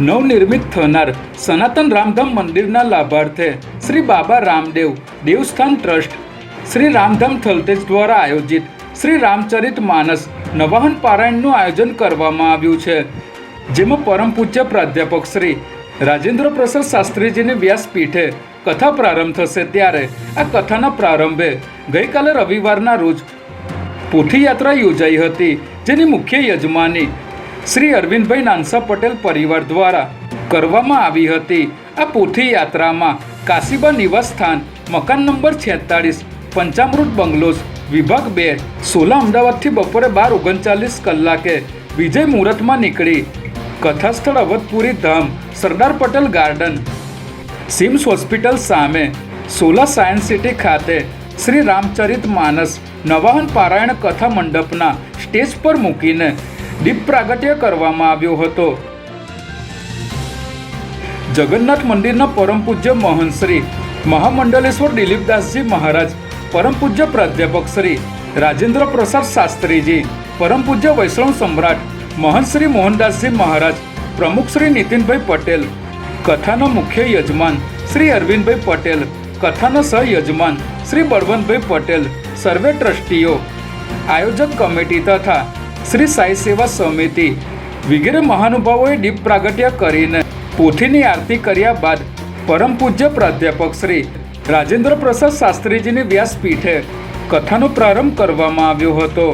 નવનિર્મિત થનાર સનાતન રામધામ મંદિરના લાભાર્થે શ્રી બાબા રામદેવ દેવસ્થાન ટ્રસ્ટ શ્રી રામધામ થલતેજ દ્વારા આયોજિત શ્રી રામચરિત માનસ નવાહન પારાયણનું આયોજન કરવામાં આવ્યું છે, જેમાં પરમ પૂજ્ય પ્રાધ્યાપક શ્રી રાજેન્દ્ર પ્રસાદ શાસ્ત્રીજીની વ્યાસપીઠે કથા પ્રારંભ થશે ત્યારે આ કથાના પ્રારંભે ગઈકાલે રવિવારના રોજ પોથી યાત્રા યોજાઈ હતી, જેની મુખ્ય યજમાની શ્રી અરવિંદભાઈ નાનસા પટેલ પરિવાર દ્વારા કરવામાં આવી હતી। આ પોથી યાત્રામાં કાશીબા નિવાસ સ્થાન મકાન નંબર 46 પંચામૃત બંગલોઝ વિભાગ 2 સોલા અમદાવાદથી બપોરે 12:39 કલાકે વિજય મુહૂર્તમાં નીકળી કથા સ્થળ Avadhpuri Dham Sardar Patel garden CIMS hospital સામે સોલા સાયન્સ સિટી ખાતે શ્રી રામચરિત માનસ નવાહન પારાયણ કથા મંડપના સ્ટેજ પર મૂકીને દીપ પ્રાગટ્ય કરવામાં આવ્યો હતો। જગન્નાથ મંદિરના પરમ પૂજ્ય મહંત શ્રી મહામંડલેશ્વર દિલીપદાસજી મહારાજ, પરમ પૂજ્ય પ્રાધ્યાપક શ્રી રાજેન્દ્ર પ્રસાદ શાસ્ત્રીજી, પરમ પૂજ્ય વૈષ્ણવ સમ્રાટ મહંત શ્રી મોહનદાસજી મહારાજ, પ્રમુખ શ્રી નીતિનભાઈ પટેલ, કથાના મુખ્ય યજમાન શ્રી અરવિંદભાઈ પટેલ, કથાના સહયજમાન શ્રી બળવંતભાઈ પટેલ, સર્વે ટ્રસ્ટીઓ, આયોજક કમિટી તથા શ્રી સાઈ સેવા સમિતિ વગેરે મહાનુભાવોએ દીપ પ્રાગટ્ય કરીને પોથીની આરતી કર્યા બાદ પરમ પૂજ્ય પ્રાધ્યાપક શ્રી રાજેન્દ્ર પ્રસાદ શાસ્ત્રીજીની વ્યાસપીઠે કથાનો પ્રારંભ કરવામાં આવ્યો હતો।